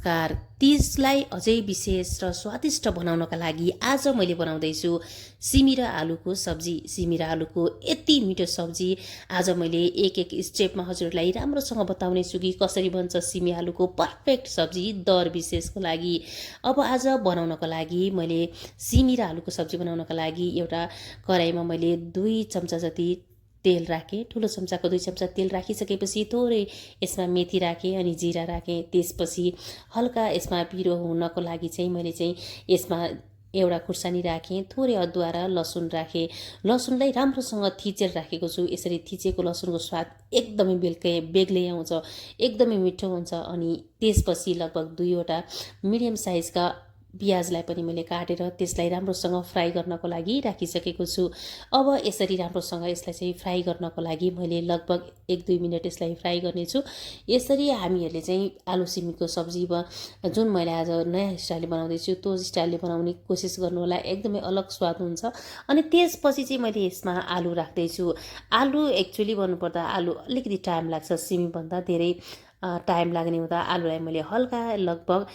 नमस्कार। तीजलाई अझै विशेष र स्वादिष्ट बनाउनका लागि आज मैले बनाउँदैछु सिमी र आलुको सब्जी। सिमी र आलुको यति मिठो सब्जी आज मैले एक स्टेपमा हजुरलाई राम्रोसँग बताउने छु कि कसरी बन्छ सिमी आलुको पर्फेक्ट सब्जी दर विशेषको लागि। अब आज बनाउनको लागि मैले सिमी र आलुको सब्जी बनाउनका लागि एउटा कराईमा मैले 2 चम्चा जति तेल राखेँ। ठुलो चम्चाको 2 चम्चा तेल राखिसकेपछि थोरै यसमा मेथी राखेँ अनि जिरा राखेँ। त्यसपछि हल्का यसमा पिरो हुनको लागि चाहिँ मैले चाहिँ यसमा एउटा खुर्सानी राखेँ, थोरै अदुवा र लसुन राखेँ। लसुनलाई राम्रोसँग थिचेर राखेको छु। यसरी थिचेको लसुनको स्वाद एकदमै बेग्लै आउँछ, एकदमै मिठो हुन्छ। अनि त्यसपछि लगभग 2 वटा मिडियम साइजका प्याजलाई पनि मैले काटेर त्यसलाई राम्रोसँग फ्राई गर्नको लागि राखिसकेको छु। अब यसरी राम्रोसँग यसलाई चाहिँ फ्राई गर्नको लागि मैले लगभग 1-2 मिनट यसलाई फ्राई गर्नेछु। यसरी हामीहरूले चाहिँ आलु सिमीको सब्जी जुन मैले आज नयाँ स्टाइलले बनाउँदैछु त्यो स्टाइलले बनाउने कोसिस गर्नु होला, एकदमै अलग स्वाद हुन्छ। अनि त्यसपछि चाहिँ मैले यसमा आलु राख्दैछु। आलु एक्चुअली भन्नुपर्दा आलु अलिकति टाइम लाग्छ, सिमीभन्दा धेरै टाइम लाग्ने हुँदा आलुलाई मैले हल्का लगभग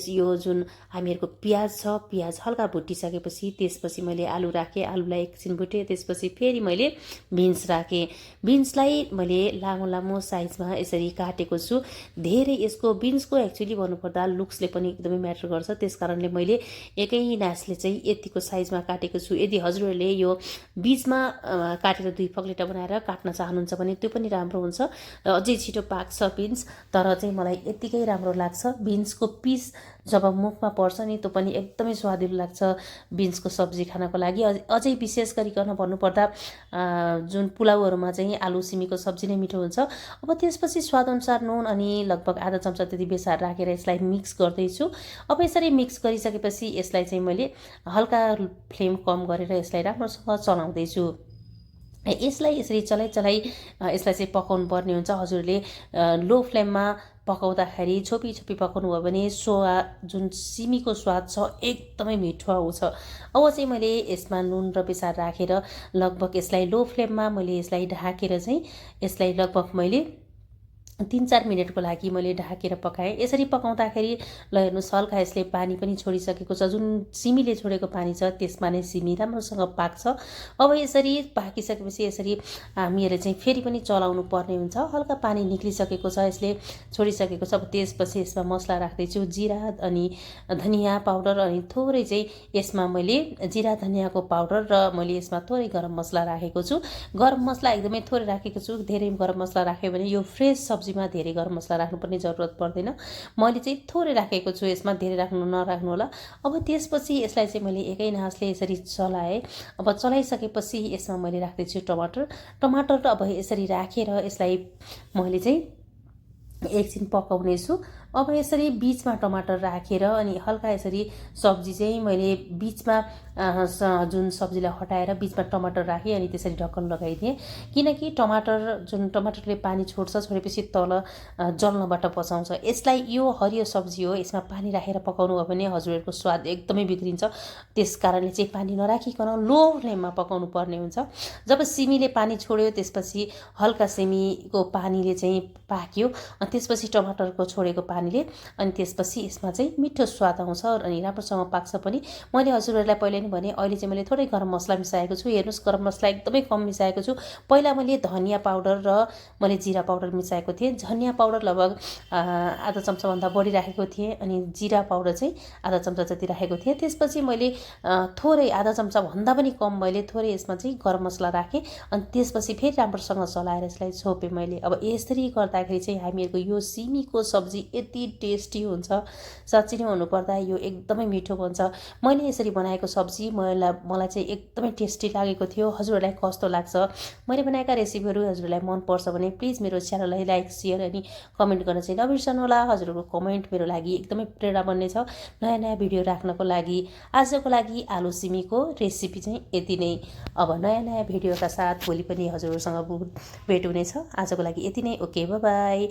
यो जुन हामीहरूको प्याज छ, प्याज हल्का भुटिसकेपछि त्यसपछि मैले आलु राखेँ। आलुलाई एकछिन भुटेँ, त्यसपछि फेरि मैले बिन्स राखेँ। बिन्सलाई मैले लामो लामो साइजमा यसरी काटेको छु। धेरै यसको बिन्सको एक्चुअली भन्नुपर्दा लुक्सले पनि एकदमै म्याटर गर्छ, त्यस कारणले मैले एकै नासले चाहिँ यतिको साइजमा काटेको छु। यदि हजुरहरूले यो बिचमा काटेर 2 फक्लेटा बनाएर काट्न चाहनुहुन्छ भने त्यो पनि राम्रो हुन्छ र अझै छिटो पाक्छ बिन्स। तर चाहिँ मलाई यतिकै राम्रो लाग्छ। बिन्सको पिस जब मुखमा पर्छ नि त्यो पनि एकदमै स्वादिलो लाग्छ बिन्सको सब्जी खानको लागि। अझै विशेष गरिकन भन्नुपर्दा जुन पुलाउहरूमा चाहिँ आलु सिमीको सब्जी नै मिठो हुन्छ। अब त्यसपछि स्वादअनुसार नुन अनि लगभग आधा चम्चा जति बेसार राखेर यसलाई मिक्स गर्दैछु। अब यसरी मिक्स गरिसकेपछि यसलाई चाहिँ मैले हल्का फ्लेम कम गरेर यसलाई राम्रोसँग चलाउँदैछु। यसलाई यसरी चलाइ यसलाई चाहिँ पकाउनु पर्ने हुन्छ। हजुरले लो फ्लेममा पकाउँदाखेरि छोपी पकाउनु भयो भने जुन सिमीको स्वाद छ एकदमै मिठो आउँछ। अब चाहिँ मैले यसमा नुन र बेसार राखेर लगभग यसलाई लो फ्लेममा मैले यसलाई ढाकेर चाहिँ यसलाई लगभग मैले 3-4 मिनटको लागि मैले ढाकेर पकाएँ। यसरी पकाउँदाखेरि ल हेर्नुहोस् हल्का यसले पानी पनि छोडिसकेको छ। जुन सिमीले छोडेको पानी छ त्यसमा नै सिमी राम्रोसँग पाक्छ। अब यसरी पाकिसकेपछि यसरी हामीहरूले चाहिँ फेरि पनि चलाउनु पर्ने हुन्छ। हल्का पानी निक्लिसकेको छ, यसले छोडिसकेको छ। अब त्यसपछि यसमा मसला राख्दैछु, जिरा अनि धनियाँ पाउडर अनि थोरै चाहिँ यसमा मैले जिरा धनियाँको पाउडर र मैले यसमा थोरै गरम मसला राखेको छु। गरम मसला एकदमै थोरै राखेको छु। धेरै गरम मसला राख्यो भने यो फ्रेस सब्जीमा धेरै गरम मसला राख्नुपर्ने जरुरत पर्दैन। मैले चाहिँ थोरै राखेको छु, यसमा धेरै नराख्नु होला। अब त्यसपछि यसलाई चाहिँ मैले एकै नासले यसरी चलाएँ। अब चलाइसकेपछि यसमा मैले राख्दैछु टमाटर अब यसरी राखेर यसलाई मैले चाहिँ एकछिन पकाउने छु। अब यसरी बीचमा टमाटर राखेर अनि हल्का यसरी सब्जी चाहिँ मैले बीचमा जुन सब्जीलाई हटाएर बीचमा टमाटर राखेँ अनि त्यसरी ढक्कन लगाइदिएँ। किनकि टमाटरले पानी छोडेपछि तल जल्नबाट बचाउँछ। यसलाई यो हरियो सब्जी हो, यसमा पानी राखेर पकाउनु भयो भने हजुरहरूको स्वाद एकदमै बिग्रिन्छ। त्यस कारणले चाहिँ पानी नराखिकन लो फ्लेममा पकाउनु पर्ने हुन्छ। जब सिमीले पानी छोड्यो त्यसपछि हल्का सिमीको पानीले चाहिँ पाक्यो, अनि त्यसपछि टमाटरको छोडेको पानीले, अनि त्यसपछि यसमा चाहिँ मिठो स्वाद आउँछ अनि राम्रोसँग पाक्छ पनि। मैले हजुरहरूलाई पहिले नै भने अहिले चाहिँ मैले थोरै गरम मसला मिसाएको छु। हेर्नुहोस् गरम मसला एकदमै कम मिसाएको छु। पहिला मैले धनियाँ पाउडर र मैले जिरा पाउडर मिसाएको थिएँ। धनियाँ पाउडर लगभग आधा चम्चाभन्दा बढी राखेको थिएँ अनि जिरा पाउडर चाहिँ आधा चम्चा जति राखेको थिएँ। त्यसपछि मैले थोरै आधा चम्चाभन्दा पनि कम मैले थोरै यसमा चाहिँ गरम मसला राखेँ अनि त्यसपछि फेरि राम्रोसँग चलाएर यसलाई छोपेँ मैले। अब यसरी गर्दाखेरि चाहिँ हामीहरूको यो सिमीको सब्जी यति टेस्टी हुन्छ। साँच्चै नै भन्नुपर्दा यो एकदमै मिठो बन्छ। मैले यसरी बनाएको सब्जी मलाई चाहिँ एकदमै टेस्टी लागेको थियो। हजुरहरूलाई कस्तो लाग्छ? मैले बनाएका रेसिपीहरू हजुरहरूलाई मन पर्छ भने प्लिज मेरो च्यानललाई लाइक सेयर अनि कमेन्ट गर्न चाहिँ नबिर्सनु होला। हजुरहरूको कमेन्ट मेरो लागि एकदमै प्रेरणा बन्नेछ नयाँ नयाँ भिडियो राख्नको लागि। आजको लागि आलु सिमीको रेसिपी चाहिँ यति नै। अब नयाँ नयाँ भिडियोका साथ भोलि पनि हजुरहरूसँग भेट हुनेछ। आजको लागि यति नै। Okay, by by.